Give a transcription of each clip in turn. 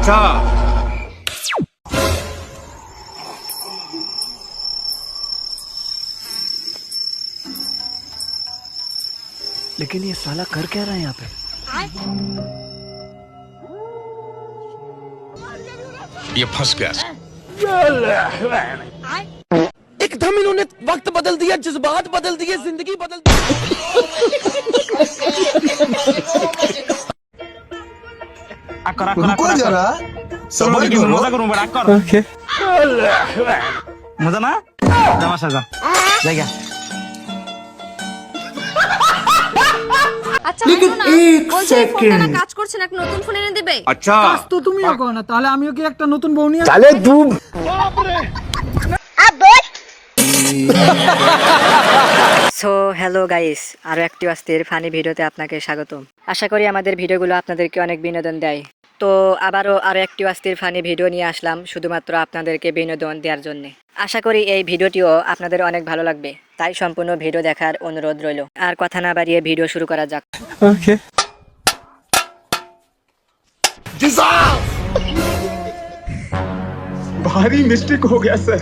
अच्छा लेकिन ये साला कर क्या रहा है यहाँ पे? ये फंस गया। एकदम इन्होंने वक्त बदल दिया, जज्बात बदल दिए, जिंदगी बदल दी। रुको जरा, सबर करो। मजा करूं बड़ा कर। ओके मजा ना জামা সাজা জায়গা। আচ্ছা শোনো না, ওই যে ফোনটা না কাজ করছে না, একটা নতুন ফোন এনে দিবে? अच्छा তো তুমিও করো না, তাহলে আমিও কি একটা নতুন বউ নিয়ে साले तू সো হ্যালো গাইস, আরও একটি অস্থির ফানি ভিডিওতে আপনাকে স্বাগতম। আশা করি আমাদের ভিডিওগুলো আপনাদেরকে অনেক বিনোদন দেয়। তো আবারও আরও একটি অস্থির ফানি ভিডিও নিয়ে আসলাম শুধুমাত্র আপনাদেরকে বিনোদন দেওয়ার জন্য। আশা করি এই ভিডিওটিও আপনাদের অনেক ভালো লাগবে, তাই সম্পূর্ণ ভিডিও দেখার অনুরোধ রইল। আর কথা না বাড়িয়ে ভিডিও শুরু করা যাক। ओके भारी मिस्टेक हो गया सर।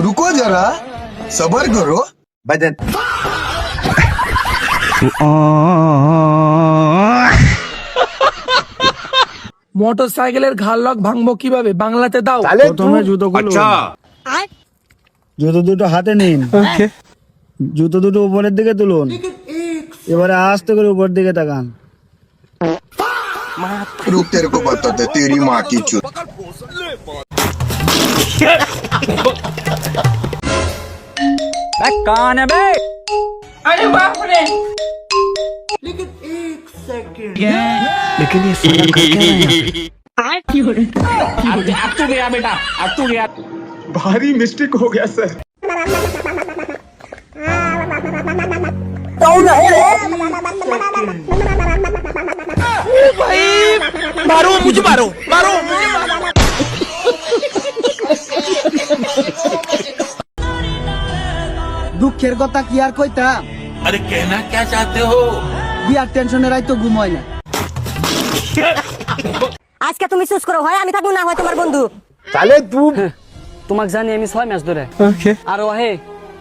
रुको जरा, सबर करो। বাদেন মোটরসাইকেলের ঘাড় লক ভাঙবো কিভাবে? বাংলাতে দাও। প্রথমে জুতো খুলুন। अच्छा জুতো দুটো হাতে নিন। ओके জুতো দুটো উপরের দিকে তুলুন। এবারে আস্তে করে উপর দিকে তাকান। रुक, तेरे को बताते तेरी माँ की चुत। কান বে लेकिन ये साला कर क्या रहा है यहाँ पे? भारी मिस्टेक हो गया सर। मारो मुझे, मारो मारो मुझे, দুঃখের কথা কি আর কইতাম? अरे कहना क्या चाहते हो? বিয়ার টেনশনে রাইতো ঘুম হয় না। আজকে তুমি চুজ করো, হয় আমি থাকবো না হয় তোমার বন্ধু। साले तू তোমাক জানি আমি 6 মাস ধরে। ओके আর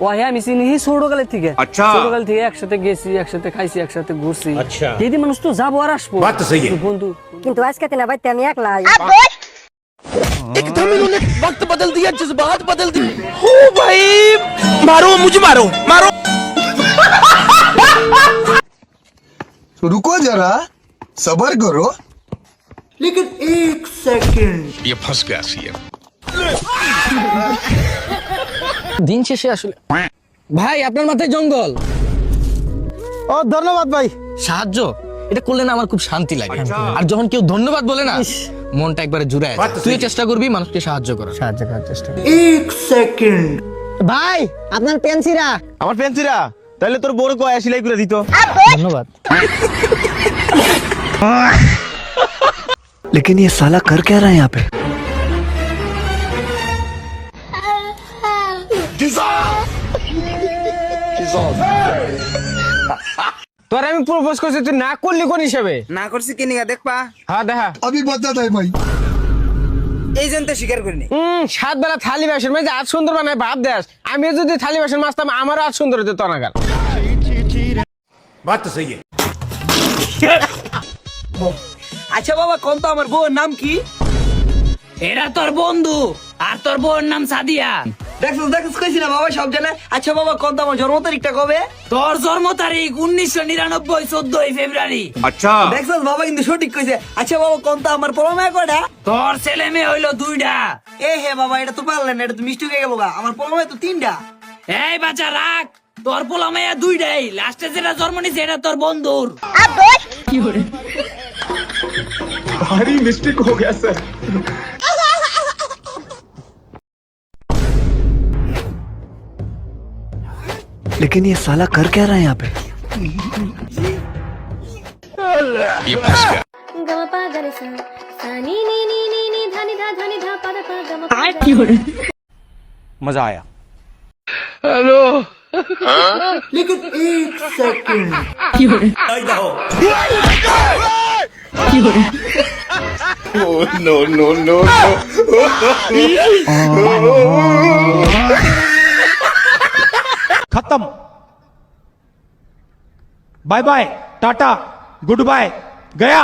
ওহে আমি চিনি ছোটকালের থেকে। আচ্ছা। ছোটকাল থেকে একসাথে গেছি, একসাথে খাইছি, একসাথে ঘুরছি। দিদি মানুষ তো যাবো আর আসবো। बात तो सही है। বন্ধু কিন্তু আজকে না বাইতে আমি একলাই। एकदम इन्होंने वक्त बदल दिया, जज्बात बदल दिए। ओ भाई मारो मुझे, मारो मारो। रुको जरा, सबर करो। ये फंस गया सीएम। দিন শেষে আসলে ভাই আপনার মাথায় জঙ্গল। ও ধন্যবাদ ভাই। সাহায্য এটা করলে না আমার খুব শান্তি লাগে। আর যখন কেউ ধন্যবাদ বলে না, মনটা একবারে জুড়ায় যায়। তুই চেষ্টা করবি মানুষকে সাহায্য করার। চেষ্টা ভাই আপনার পেন্সিরা। আমার পেন্সিরা তাহলে তোর বড় কয় সিলাই করে দিত। ধন্যবাদ। लेकिन ये साला कर क्या रहा है यहाँ पे? তোর আমি প্রপোজ করছি, তুই না করলি কোন হিসাবে? না করছি কি নিগা দেখবা? হ্যাঁ দেখা। अभी बताता है भाई। এই জন্য তো স্বীকার করিনি। 7 বেলা থালি বাসন মাঝে আজ সুন্দর বানায় ভাব দেস। আমি যদি থালি বাসন মাজতাম আমারও আজ সুন্দর হতো তনাগার। बात तो सही है। আচ্ছা বাবা, কোন তো আমার বউর নাম কি? এরা তোর বন্ধু আর তোর বউর নাম সাদিয়া। দেখছ কইছি না বাবা, সব জানে। আচ্ছা বাবা, কোন তো আমার জন্ম তারিখটা কবে? তোর জন্ম তারিখ 1999 14 ফেব্রুয়ারি। अच्छा দেখছ বাবা কিন্তু সঠিক কইছে। আচ্ছা বাবা, কোন তো আমার পরমে কয়টা? তোর ছেলে মেয়ে হইলো 2টা। এ হে বাবা, এটা তো পারলেন না, এটা তো মিষ্টি হয়ে গেল গা। আমার পরমে তো 3টা। এই বাচ্চা রাখ, তোর পোলা মেয়ে 2টাই। লাস্টে যেটা জন্ম নিছে এটা তোর বন্ধুর। भारी मिस्टेक हो गया सर। लेकिन ये साला कर क्या रहा है यहाँ पे? ये फंस गया। गमपा गरे सा सा नी नी नी नी नी धा नि धा पा दा पा गा मा मजा आया। खत्म। Bye bye, tata, good bye, गया।